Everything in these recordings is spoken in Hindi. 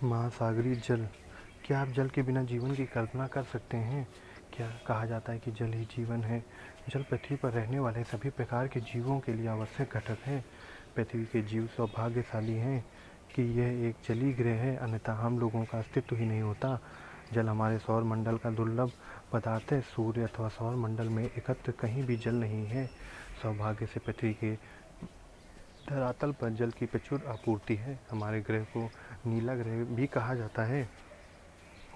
महासागरीय जल। क्या आप जल के बिना जीवन की कल्पना कर सकते हैं? क्या कहा जाता है कि जल ही जीवन है? जल पृथ्वी पर रहने वाले सभी प्रकार के जीवों के लिए आवश्यक घटक है। पृथ्वी के जीव सौभाग्यशाली हैं कि यह एक जलीय ग्रह है, अन्यथा हम लोगों का अस्तित्व ही नहीं होता। जल हमारे सौर मंडल का दुर्लभ पदार्थ है। सूर्य अथवा सौर मंडल में एकत्र कहीं भी जल नहीं है। सौभाग्य से पृथ्वी के धरातल पर जल की प्रचुर आपूर्ति है। हमारे ग्रह को नीला ग्रह भी कहा जाता है।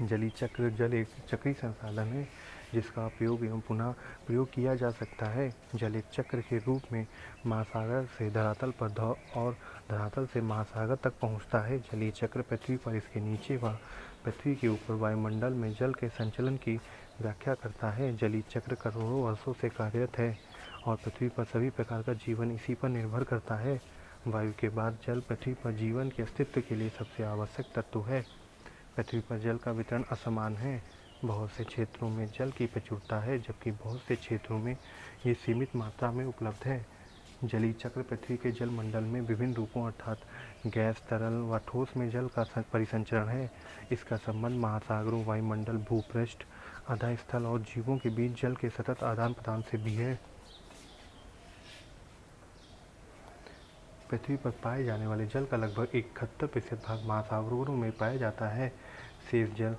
जलीय चक्र। जल एक चक्रीय संसाधन है जिसका उपयोग एवं पुनः प्रयोग किया जा सकता है। जल एक चक्र के रूप में महासागर से धरातल पर और धरातल से महासागर तक पहुंचता है। जलीय चक्र पृथ्वी पर, इसके नीचे व पृथ्वी के ऊपर वायुमंडल में जल के संचलन की व्याख्या करता है। जलीय चक्र करोड़ों वर्षों से कार्यरत है और पृथ्वी पर सभी प्रकार का जीवन इसी पर निर्भर करता है। वायु के बाद जल पृथ्वी पर जीवन के अस्तित्व के लिए सबसे आवश्यक तत्व है। पृथ्वी पर जल का वितरण असमान है। बहुत से क्षेत्रों में जल की प्रचुरता है, जबकि बहुत से क्षेत्रों में ये सीमित मात्रा में उपलब्ध है। जलीय चक्र पृथ्वी के जल मंडल में विभिन्न रूपों अर्थात गैस, तरल व ठोस में जल का परिसंचरण है। इसका संबंध महासागरों, वायुमंडल, भूपृष्ठ, आधा स्थल और जीवों के बीच जल के सतत आदान प्रदान से भी है। पृथ्वी पर पाए जाने वाले जल का लगभग 71% भाग महासागरों में पाया जाता है। शेष जल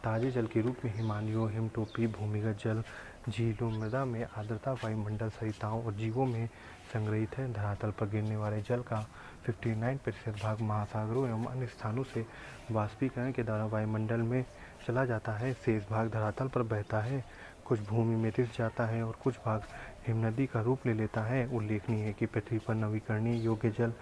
ताजे जल के रूप में हिमालयों, हिमटोपी, भूमिगत जल, झीलों, मृदा में आर्द्रता, वायुमंडल, सरिताओं और जीवों में संग्रहित है। धरातल पर गिरने वाले जल का 59% भाग महासागरों एवं अन्य स्थानों से वाष्पीकरण के द्वारा वायुमंडल में चला जाता है। शेष भाग धरातल पर बहता है, कुछ भूमि में रिस जाता है और कुछ भाग हिमनदी का रूप ले लेता है। उल्लेखनीय है कि पृथ्वी पर नवीकरणीय योग्य जल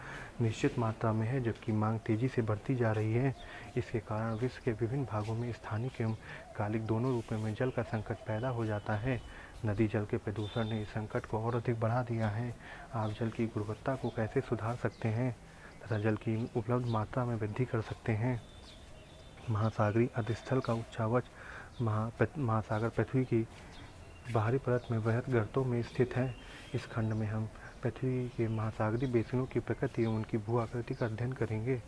निश्चित मात्रा में है, जबकि मांग तेजी से बढ़ती जा रही है। इसके कारण विश्व के विभिन्न भागों में स्थानिक एवं कालिक दोनों रूपों में जल का संकट पैदा हो जाता है। नदी जल के प्रदूषण ने इस संकट को और अधिक बढ़ा दिया है। आप जल की गुणवत्ता को कैसे सुधार सकते हैं तथा जल की उपलब्ध मात्रा में वृद्धि कर सकते हैं? महासागरीय अधस्थल का उच्चावच महासागर पृथ्वी की बाहरी परत में वृहद गर्तों में स्थित है। इस खंड में हम पृथ्वी के महासागरीय बेसिनों की प्रकृति एवं उनकी भू आकृति का अध्ययन करेंगे।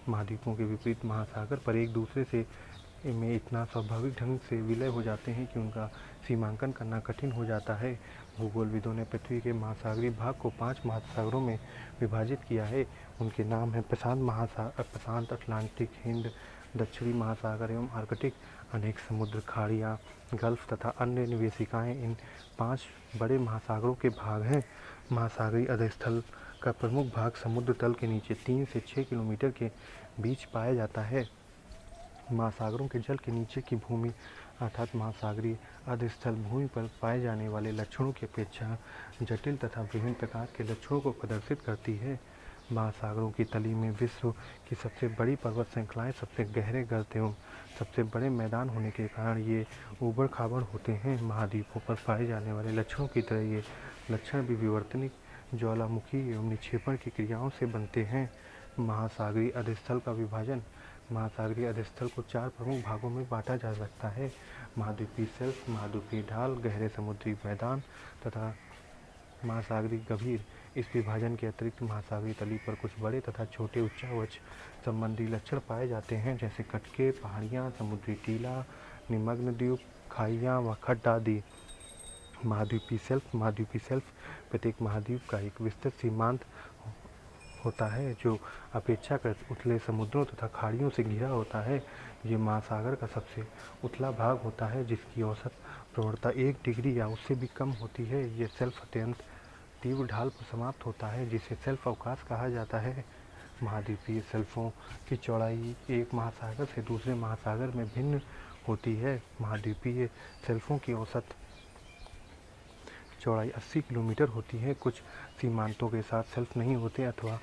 महाद्वीपों के विपरीत महासागर पर एक दूसरे से में इतना स्वाभाविक ढंग से विलय हो जाते हैं कि उनका सीमांकन करना कठिन हो जाता है। भूगोलविदों ने पृथ्वी के महासागरीय भाग को 5 महासागरों में विभाजित किया है। उनके नाम हैं प्रशांत, अटलांटिक, हिंद, दक्षिणी महासागर एवं आर्कटिक। अनेक समुद्र, खाड़ियाँ, गल्फ तथा अन्य निवेशिकाएँ इन 5 बड़े महासागरों के भाग हैं। महासागरीय अधस्थल का प्रमुख भाग समुद्र तल के नीचे 3 से 6 किलोमीटर के बीच पाया जाता है। महासागरों के जल के नीचे की भूमि अर्थात महासागरीय अधस्थल भूमि पर पाए जाने वाले लक्षणों की अपेक्षा जटिल तथा विभिन्न प्रकार के लक्षणों को प्रदर्शित करती है। महासागरों की तली में विश्व की सबसे बड़ी पर्वत श्रृंखलाएं, सबसे गहरे गर्त एवं सबसे बड़े मैदान होने के कारण ये ऊबड़ खाबड़ होते हैं। महाद्वीपों पर पाए जाने वाले लक्षणों की तरह ये लक्षण भी विवर्तनिक, ज्वालामुखी एवं निक्षेपण की क्रियाओं से बनते हैं। महासागरीय अधस्थल का विभाजन। महासागरीय अधस्थल को 4 प्रमुख भागों में बांटा जा सकता है: महाद्वीपीय शेल्फ, महाद्वीपीय ढाल, गहरे समुद्री मैदान तथा महासागरीय गभीर। इस विभाजन के अतिरिक्त महासागरीय तली पर कुछ बड़े तथा छोटे उच्चावच संबंधी लक्षण पाए जाते हैं, जैसे कटके, पहाड़ियाँ, समुद्री टीला, निमग्न द्वीप, खाइयाँ व खड्ड आदि। महाद्वीपीय शेल्फ प्रत्येक महाद्वीप का एक विस्तृत सीमांत होता है जो अपेक्षाकृत उथले समुद्रों तथा खाड़ियों से घिरा होता है। ये महासागर का सबसे उथला भाग होता है, जिसकी औसत प्रवणता 1 डिग्री या उससे भी कम होती है। ये शेल्फ अत्यंत तीव्र ढाल पर समाप्त होता है, जिसे शेल्फ अवकाश कहा जाता है। महाद्वीपीय शेल्फों की चौड़ाई एक महासागर से दूसरे महासागर में भिन्न होती है। महाद्वीपीय शेल्फों की औसत चौड़ाई 80 किलोमीटर होती है। कुछ सीमांतों के साथ शेल्फ नहीं होते अथवा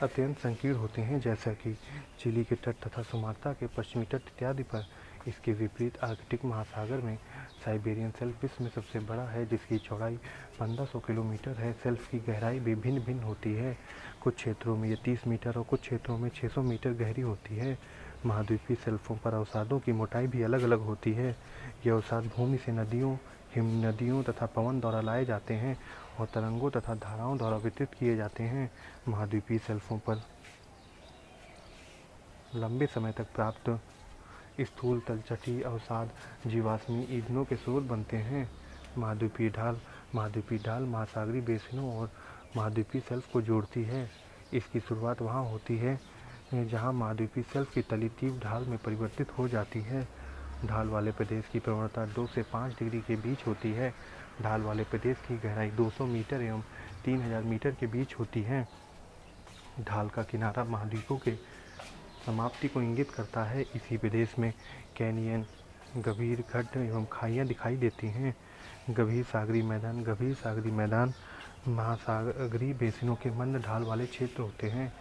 अत्यंत संकीर्ण होते हैं, जैसा कि चिली के तट तथा सुमात्रा के पश्चिमी तट इत्यादि पर। इसके विपरीत आर्कटिक महासागर में साइबेरियन शेल्फ विश्व में सबसे बड़ा है, जिसकी चौड़ाई 1500 किलोमीटर है। शेल्फ की गहराई भी भिन्न भिन्न होती है। कुछ क्षेत्रों में ये 30 मीटर और कुछ क्षेत्रों में 600 मीटर गहरी होती है। महाद्वीपीय शेल्फों पर अवसादों की मोटाई भी अलग अलग होती है। ये अवसाद भूमि से नदियों, हिमनदियों तथा पवन द्वारा लाए जाते हैं और तरंगों तथा धाराओं द्वारा वितरित किए जाते हैं। महाद्वीपीय शेल्फों पर लंबे समय तक प्राप्त स्थूल तलछटी अवसाद जीवाश्मी ईंधनों के स्रोत बनते हैं। महाद्वीपीय ढाल महासागरीय बेसिनों और महाद्वीपीय शेल्फ को जोड़ती है। इसकी शुरुआत वहाँ होती है जहाँ महाद्वीपीय शेल्फ की तली तीव्र ढाल में परिवर्तित हो जाती है। ढाल वाले प्रदेश की प्रवणता 2 से 5 डिग्री के बीच होती है। ढाल वाले प्रदेश की गहराई 200 मीटर एवं 3000 मीटर के बीच होती है। ढाल का किनारा महाद्वीपों के समाप्ति को इंगित करता है। इसी प्रदेश में कैनियन, गंभीर गड्ढ एवं खाइयाँ दिखाई देती हैं। गंभीर सागरीय मैदान महासागरीय बेसिनों के मंद ढाल वाले क्षेत्र होते हैं।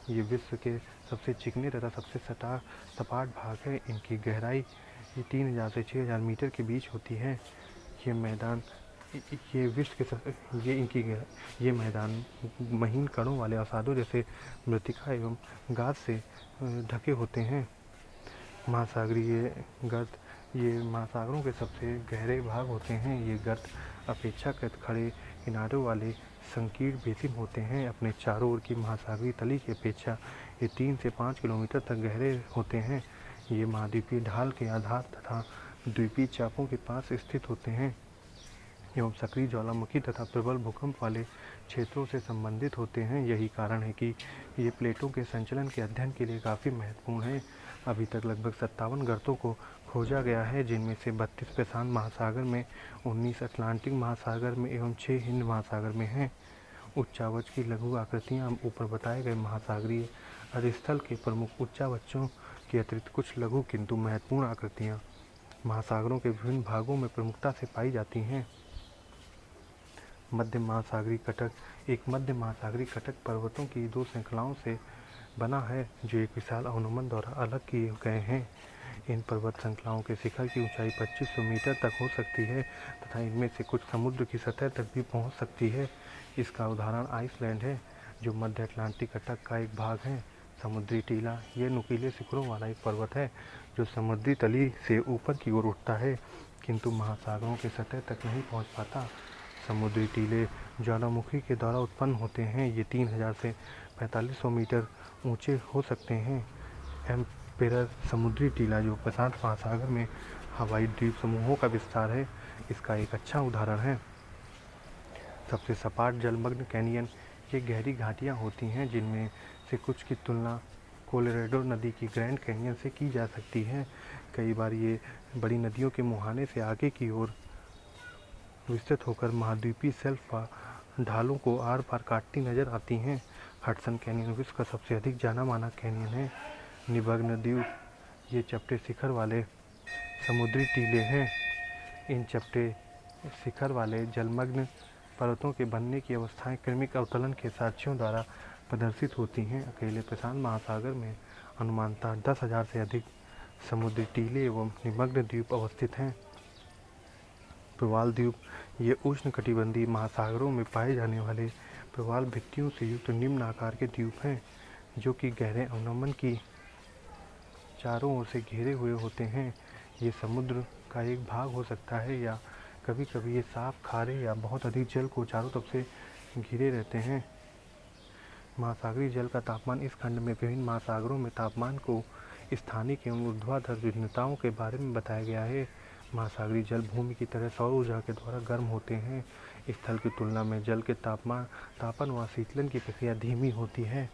ये विश्व के सबसे चिकने तथा सबसे सपाट भाग है। इनकी गहराई 3000 से 6000 मीटर के बीच होती है। ये मैदान महीन कणों वाले अवसादों जैसे मृत्तिका एवं गाद से ढके होते हैं। महासागरीय गर्त ये महासागरों के सबसे गहरे भाग होते हैं। ये गर्त अपेक्षाकृत खड़े किनारों वाले संकीर्ण बेसिन होते हैं। अपने चारों ओर की महासागरीय तली की अपेक्षा ये 3 से 5 किलोमीटर तक गहरे होते हैं। ये महाद्वीपीय ढाल के आधार तथा द्वीपीय चापों के पास स्थित होते हैं एवं सक्रिय ज्वालामुखी तथा प्रबल भूकंप वाले क्षेत्रों से संबंधित होते हैं। यही कारण है कि ये प्लेटों के संचलन के अध्ययन के लिए काफ़ी महत्वपूर्ण है। अभी तक लगभग 57 गर्तों को खोजा गया है, जिनमें से 32 प्रशांत महासागर में, 19 अटलांटिक महासागर में एवं 6 हिंद महासागर में हैं। उच्चावच की लघु आकृतियाँ ऊपर बताए गए महासागरीय अधिस्थल के प्रमुख उच्चावचों के अतिरिक्त कुछ लघु किंतु महत्वपूर्ण आकृतियाँ महासागरों के विभिन्न भागों में प्रमुखता से पाई जाती हैं। मध्य महासागरीय कटक पर्वतों की 2 श्रृंखलाओं से बना है, जो एक विशाल अवनमन द्वारा अलग किए गए हैं। इन पर्वत श्रृंखलाओं के शिखर की ऊंचाई 2500 मीटर तक हो सकती है तथा इनमें से कुछ समुद्र की सतह तक भी पहुंच सकती है। इसका उदाहरण आइसलैंड है, जो मध्य अटलांटिक कटक का एक भाग है। समुद्री टीला ये नुकीले शिखरों वाला एक पर्वत है जो समुद्री तली से ऊपर की ओर उठता है, किंतु महासागरों के सतह तक नहीं पहुँच पाता। समुद्री टीले ज्वालामुखी के द्वारा उत्पन्न होते हैं। ये 3000 से 4500 मीटर ऊंचे हो सकते हैं। एम्पेरर समुद्री टीला, जो प्रशांत महासागर में हवाई द्वीप समूहों का विस्तार है, इसका एक अच्छा उदाहरण है। सबसे सपाट जलमग्न कैनियन ये गहरी घाटियाँ होती हैं, जिनमें से कुछ की तुलना कोलोराडो नदी की ग्रैंड कैनियन से की जा सकती है। कई बार ये बड़ी नदियों के मुहाने से आगे की ओर विस्तृत होकर महाद्वीपीय शेल्फ ढालों को आर पार काटती नजर आती हैं। हडसन कैनियन विश्व का सबसे अधिक जाना माना कैनियन है। निमग्न द्वीप ये चपटे शिखर वाले समुद्री टीले हैं। इन चपटे शिखर वाले जलमग्न पर्वतों के बनने की अवस्थाएं क्रमिक अवतरण के साक्ष्यों द्वारा प्रदर्शित होती हैं। अकेले प्रशांत महासागर में अनुमानतः 10,000 से अधिक समुद्री टीले एवं निमग्न द्वीप अवस्थित हैं। प्रवाल द्वीप ये उष्णकटिबंधीय महासागरों में पाए जाने वाले प्रवाल भित्तियों से युक्त निम्न आकार के द्वीप हैं, जो कि गहरे अवनमन की चारों ओर से घेरे हुए होते हैं। ये समुद्र का एक भाग हो सकता है या कभी कभी ये साफ, खारे या बहुत अधिक जल को चारों तरफ से घिरे रहते हैं। महासागरीय जल का तापमान इस खंड में विभिन्न महासागरों में तापमान को स्थानिक एवं ऊर्ध्वाधर भिन्नताओं के बारे में बताया गया है। महासागरीय जल भूमि की तरह सौर ऊर्जा के द्वारा गर्म होते हैं। स्थल की तुलना में जल के तापन व शीतलन की प्रक्रिया धीमी होती है।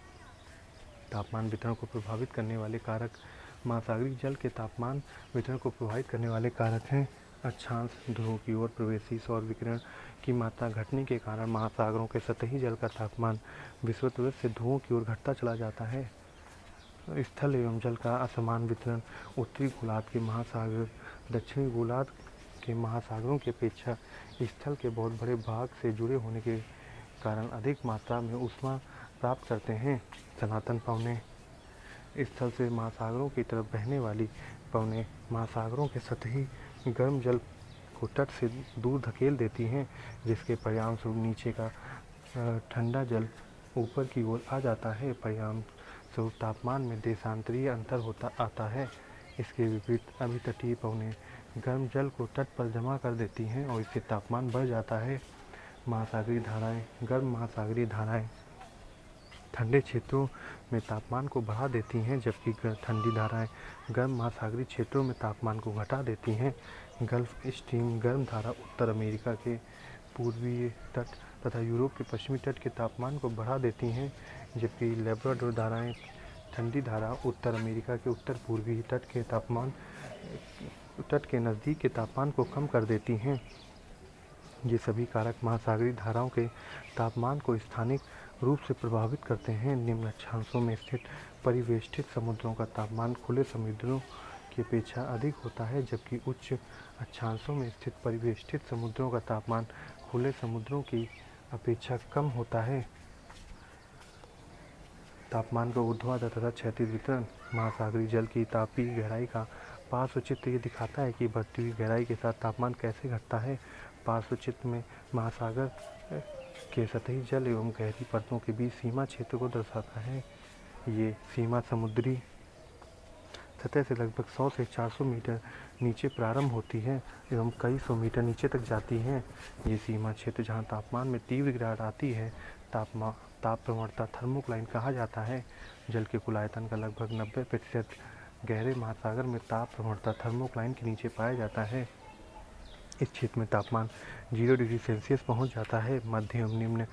तापमान वितरण को प्रभावित करने वाले कारक महासागरीय जल के तापमान वितरण को प्रभावित करने वाले कारक हैं। अक्षांश, ध्रुवों की ओर प्रवेशी सौर विकिरण की मात्रा घटने के कारण महासागरों के सतही जल का तापमान विषुववृत्त से ध्रुवों की ओर घटता चला जाता है। स्थल एवं जल का असमान वितरण उत्तरी गोलार्ध के महासागर दक्षिणी गोलार्ध के महासागरों की अपेक्षा स्थल के बहुत बड़े भाग से जुड़े होने के कारण अधिक मात्रा में ऊष्मा प्राप्त करते हैं। सनातन पवनें स्थल से महासागरों की तरफ बहने वाली पवनें महासागरों के सतही गर्म जल को तट से दूर धकेल देती हैं, जिसके परिणाम स्वरूप नीचे का ठंडा जल ऊपर की ओर आ जाता है। परिणाम स्वरूप तापमान में देशांतरीय अंतर आता है। इसके विपरीत अभितटीय पवनें गर्म जल को तट पर जमा कर देती हैं और इससे तापमान बढ़ जाता है। महासागरीय धाराएं गर्म महासागरीय धाराएं ठंडे क्षेत्रों में तापमान को बढ़ा देती हैं, जबकि ठंडी धाराएं गर्म महासागरीय क्षेत्रों में तापमान को घटा देती हैं। गल्फ स्ट्रीम गर्म धारा उत्तर अमेरिका के पूर्वी तट तथा यूरोप के पश्चिमी तट के तापमान को बढ़ा देती हैं, जबकि लेब्राडोर धाराएं ठंडी धारा उत्तर अमेरिका के उत्तर पूर्वी तट के नज़दीक के तापमान को कम कर देती हैं। ये सभी कारक महासागरीय धाराओं के तापमान को स्थानिक रूप से प्रभावित करते हैं। निम्न अक्षांशों में स्थित परिवेष्टित समुद्रों का तापमान खुले समुद्रों की अपेक्षा अधिक होता है, जबकि उच्च अक्षांशों में स्थित परिवेष्टित समुद्रों का तापमान खुले समुद्रों की अपेक्षा कम होता है। तापमान का ऊर्ध्वाधर तथा क्षैतिज वितरण। महासागरीय जल की तापीय गहराई का पार्श्व चित्र ये दिखाता है कि बढ़ती हुई गहराई के साथ तापमान कैसे घटता है। पार्श्व चित्र में महासागर के सतही जल एवं गहरी परतों के बीच सीमा क्षेत्र को दर्शाता है। ये सीमा समुद्री सतह से लगभग 100 से 400 मीटर नीचे प्रारंभ होती है एवं कई सौ मीटर नीचे तक जाती हैं। ये सीमा क्षेत्र जहाँ तापमान में तीव्र गिरावट आती है, ताप प्रवणता थर्मोक्लाइन कहा जाता है। जल के कुल आयतन का लगभग 90% गहरे महासागर में ताप प्रवणता थर्मोक्लाइन के नीचे पाया जाता है। इस क्षेत्र में तापमान 0 डिग्री सेल्सियस पहुँच जाता है। मध्य एवं निम्न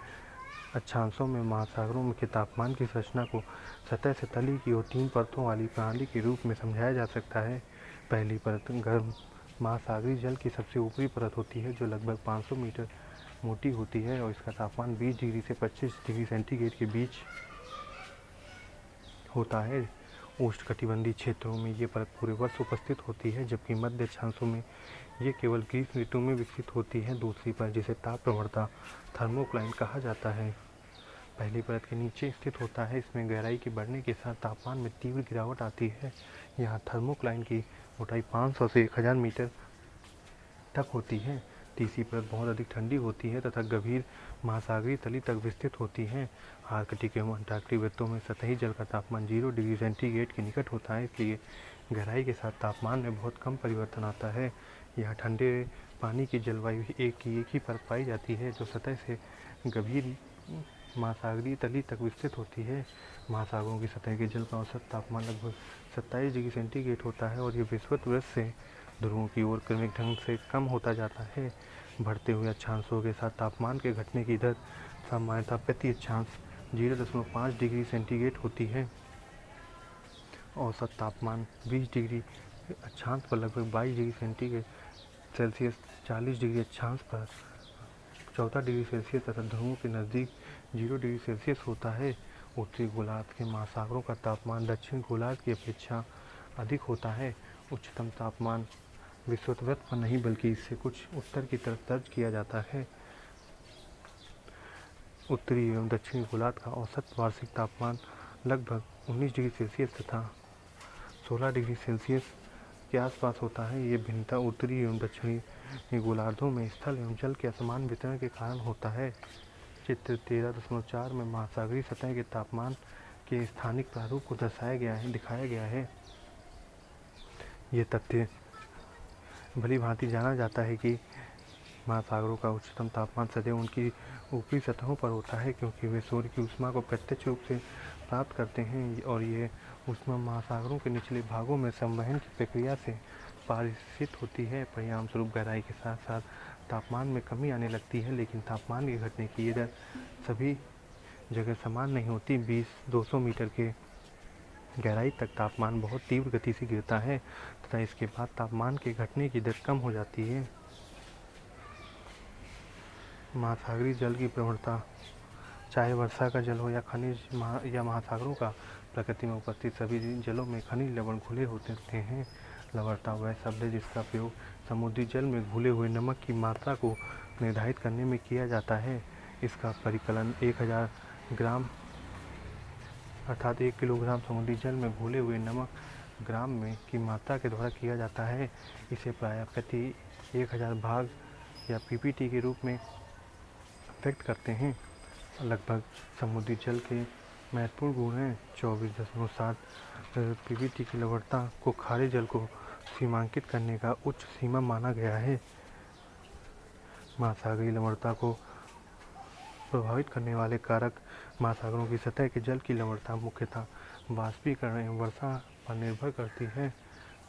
अक्षांशों में महासागरों के तापमान की संरचना को सतह से तली की ओर 3 परतों वाली प्रणाली के रूप में समझाया जा सकता है। पहली परत गर्म महासागरीय जल की सबसे ऊपरी परत होती है, जो लगभग 500 मीटर मोटी होती है और इसका तापमान 20 डिग्री से 25 डिग्री सेंटीग्रेड के बीच होता है। उष्णकटिबंधीय क्षेत्रों में ये परत पूरे वर्ष उपस्थित होती है, जबकि मध्य अक्षांशों में ये केवल ग्रीष्म ऋतु में विकसित होती है। दूसरी परत, जिसे ताप प्रवणता थर्मोक्लाइन कहा जाता है, पहली परत के नीचे स्थित होता है। इसमें गहराई के बढ़ने के साथ तापमान में तीव्र गिरावट आती है। यहाँ थर्मोक्लाइन की मोटाई 500 से 1000 मीटर तक होती है। तीसरी परत बहुत अधिक ठंडी होती है तथा गंभीर महासागरीय तली तक विस्तृत होती है। आर्कटिक एवं अंटार्कटिक वृत्तों में सतही जल का तापमान 0 डिग्री सेंटीग्रेड के निकट होता है, इसलिए गहराई के साथ तापमान में बहुत कम परिवर्तन आता है। यहाँ ठंडे पानी की जलवायु एक ही परत पाई जाती है, जो सतह से गंभीर महासागरीय तली तक विस्तृत होती है। महासागरों की सतह के जल का औसत तापमान लगभग 27 डिग्री सेंटीग्रेड होता है और ये विषुवत वृत्त से ध्रुवों की ओर क्रमिक ढंग से कम होता जाता है। बढ़ते हुए अक्षांशों के साथ तापमान के घटने की दर सामान्यतः प्रति अक्षांश 0.5 डिग्री सेंटीग्रेड होती है। औसत तापमान 20 डिग्री अक्षांश पर लगभग 22 डिग्री सेल्सियस, 40 डिग्री अक्षांश पर 14 डिग्री सेल्सियस तथा ध्रुवों के नज़दीक 0 डिग्री सेल्सियस होता है। उत्तरी गोलार्ध के महासागरों का तापमान दक्षिण गोलार्ध की अपेक्षा अधिक होता है। उच्चतम तापमान विषुवत वृत्त पर नहीं बल्कि इससे कुछ उत्तर की तरफ दर्ज किया जाता है। उत्तरी एवं दक्षिणी गोलार्ध का औसत वार्षिक तापमान लगभग 19 डिग्री सेल्सियस तथा 16 डिग्री सेल्सियस के आसपास होता है। ये भिन्नता उत्तरी एवं दक्षिणी गोलार्धों में स्थल एवं जल के असमान वितरण के कारण होता है। चित्र 13.4 में महासागरीय सतह के तापमान के स्थानिक प्रारूप को दिखाया गया है। ये तथ्य भली भांति जाना जाता है कि महासागरों का उच्चतम तापमान सदैव उनकी ऊपरी सतहों पर होता है, क्योंकि वे सूर्य की ऊष्मा को प्रत्यक्ष रूप से प्राप्त करते हैं और ये ऊष्मा महासागरों के निचले भागों में संवहन की प्रक्रिया से पारित होती है। परिणाम स्वरूप गहराई के साथ साथ तापमान में कमी आने लगती है, लेकिन तापमान के घटने की ये दर सभी जगह समान नहीं होती। 200 मीटर के गहराई तक तापमान बहुत तीव्र गति से गिरता है तथा इसके बाद तापमान के घटने की दर कम हो जाती है। महासागरीय जल की प्रवणता, चाहे वर्षा का जल हो या खनिज या महासागरों का, प्रकृति में उपस्थित सभी जलों में खनिज लवण घुले होते हैं। लवणता वह शब्द है जिसका प्रयोग समुद्री जल में घुले हुए नमक की मात्रा को निर्धारित करने में किया जाता है। इसका परिकलन 1000 ग्राम अर्थात 1 किलोग्राम समुद्री जल में घुले हुए नमक ग्राम में की मात्रा के द्वारा किया जाता है। इसे प्रायः प्रति 1000 भाग या पीपीटी के रूप में व्यक्त करते हैं। लगभग समुद्री जल के महत्वपूर्ण गुण हैं। 24.7 पीपीटी की लवणता को खारे जल को सीमांकित करने का उच्च सीमा माना गया है। महासागरीय लवणता को प्रभावित करने वाले कारक महासागरों की सतह के जल की लवणता मुख्यतः वाष्पीकरण एवं वर्षा पर निर्भर करती है।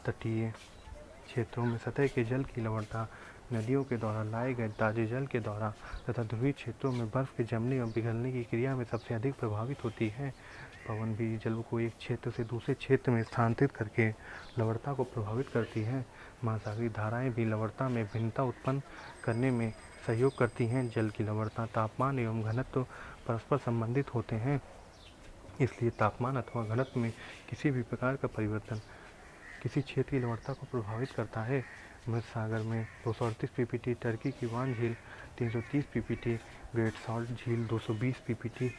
तटीय क्षेत्रों में सतह के जल की लवणता नदियों के द्वारा लाए गए ताजे जल के द्वारा तथा ध्रुवीय क्षेत्रों में बर्फ के जमने और पिघलने की क्रिया में सबसे अधिक प्रभावित होती है। पवन भी जल को एक क्षेत्र से दूसरे क्षेत्र में स्थानांतरित करके लवणता को प्रभावित करती है। महासागरीय धाराएं भी लवणता में भिन्नता उत्पन्न करने में सहयोग करती हैं। जल की लवणता तापमान एवं घनत्व परस्पर संबंधित होते हैं, इसलिए तापमान अथवा घनत्व में किसी भी प्रकार का परिवर्तन किसी क्षेत्र की लवणता को प्रभावित करता है। मृत सागर में 238 पीपीटी, टर्की की वान झील 330 पीपीटी, ग्रेट सॉल्ट झील 220 पीपीटी।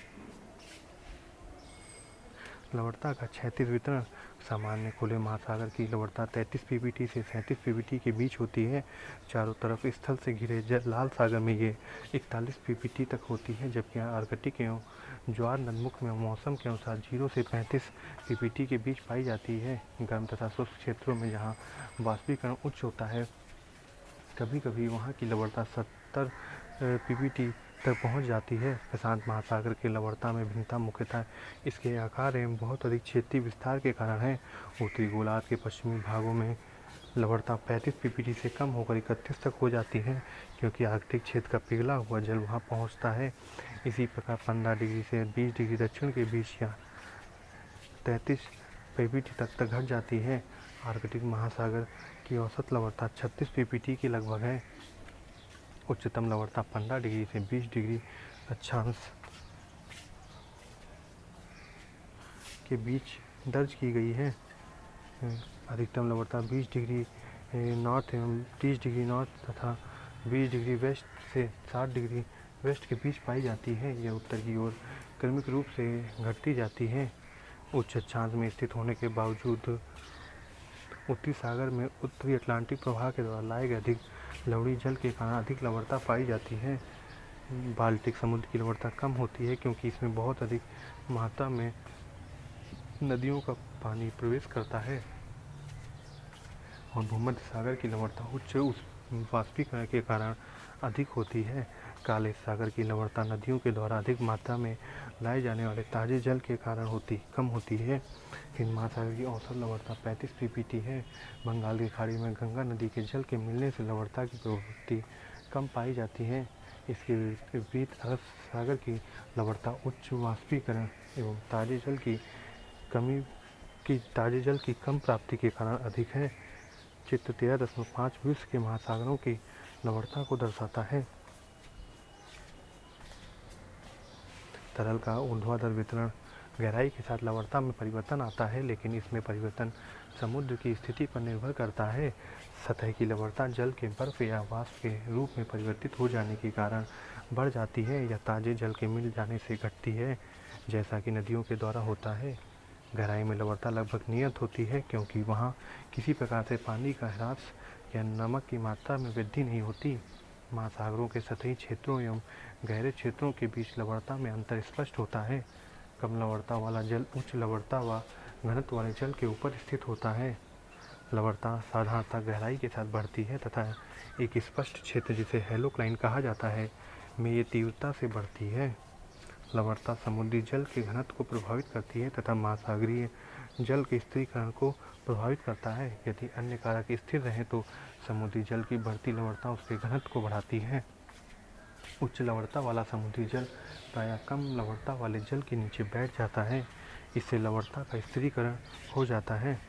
लवणता का क्षैतिज वितरण सामान्य खुले महासागर की लवणता 33 पीपीटी से 37 पीपीटी के बीच होती है। चारों तरफ स्थल से घिरे लाल सागर में ये 41 पीपीटी तक होती है, जबकि आर्कटिक एवं ज्वार नदमुख में मौसम के अनुसार 0 से 35 पीपीटी के बीच पाई जाती है। गर्म तथा शुष्क क्षेत्रों में जहाँ वाष्पीकरण उच्च होता है, कभी कभी वहाँ की लवणता 70 पीपीटी तक पहुँच जाती है। प्रशांत महासागर की लवणता में भिन्नता मुख्यतः इसके आकार एवं बहुत अधिक क्षेत्रीय विस्तार के कारण है। उत्तरी गोलार्ध के पश्चिमी भागों में लवणता 35 पीपीटी से कम होकर 31 तक हो जाती है, क्योंकि आर्कटिक क्षेत्र का पिघला हुआ जल वहाँ पहुँचता है। इसी प्रकार 15 डिग्री से 20 डिग्री दक्षिण के बीच या 33 पीपीटी तक घट जाती है। आर्कटिक महासागर की औसत लवणता 36 पीपीटी के लगभग है। उच्चतम लवणता 15 डिग्री से 20 डिग्री अक्षांश के बीच दर्ज की गई है। अधिकतम लवणता 20 डिग्री नॉर्थ एवं 30 डिग्री नॉर्थ तथा 20 डिग्री वेस्ट से 60 डिग्री वेस्ट के बीच पाई जाती है। यह उत्तर की ओर क्रमिक रूप से घटती जाती है। उच्च अक्षांश में स्थित होने के बावजूद उत्तरी सागर में उत्तरी अटलांटिक प्रवाह के द्वारा लाए गए अधिक लवणीय जल के कारण अधिक लवणता पाई जाती है। बाल्टिक समुद्र की लवणता कम होती है, क्योंकि इसमें बहुत अधिक मात्रा में नदियों का पानी प्रवेश करता है, और भूमध्य सागर की लवणता उच्च वाष्पीकरण के कारण अधिक होती है। काले सागर की लवणता नदियों के द्वारा अधिक मात्रा में लाए जाने वाले ताजे जल के कारण कम होती है। हिंद महासागर की औसत लवणता 35 पीपीटी है। बंगाल की खाड़ी में गंगा नदी के जल के मिलने से लवणता की प्रवृत्ति कम पाई जाती है। इसके विपरीत अरब सागर की लवणता उच्च वाष्पीकरण एवं ताजे जल की कम प्राप्ति के कारण अधिक है। चित्र 13.5 विश्व के महासागरों की लवणता को दर्शाता है। तरल का ऊर्ध्वाधर वितरण गहराई के साथ लवणता में परिवर्तन आता है, लेकिन इसमें परिवर्तन समुद्र की स्थिति पर निर्भर करता है। सतह की लवणता जल के बर्फ या वाष्प के रूप में परिवर्तित हो जाने के कारण बढ़ जाती है या ताजे जल के मिल जाने से घटती है, जैसा कि नदियों के द्वारा होता है। गहराई में लवणता लगभग नियत होती है, क्योंकि वहाँ किसी प्रकार से पानी का ह्रास या नमक की मात्रा में वृद्धि नहीं होती। महासागरों के सतही क्षेत्रों एवं गहरे क्षेत्रों के बीच लवणता में अंतर स्पष्ट होता है। कम लवणता वाला जल उच्च लवणता व घनत्व वाले जल के ऊपर स्थित होता है। लवणता साधारणतः गहराई के साथ बढ़ती है तथा एक स्पष्ट क्षेत्र, जिसे हेलोक्लाइन कहा जाता है, में ये तीव्रता से बढ़ती है। लवणता समुद्री जल के घनत्व को प्रभावित करती है तथा महासागरीय जल के स्थिरीकरण को प्रभावित करता है। यदि अन्य कारक स्थिर रहें तो समुद्री जल की बढ़ती लवणता उसके घनत्व को बढ़ाती है। उच्च लवणता वाला समुद्री जल प्रायः कम लवणता वाले जल के नीचे बैठ जाता है। इससे लवणता का स्थिरीकरण हो जाता है।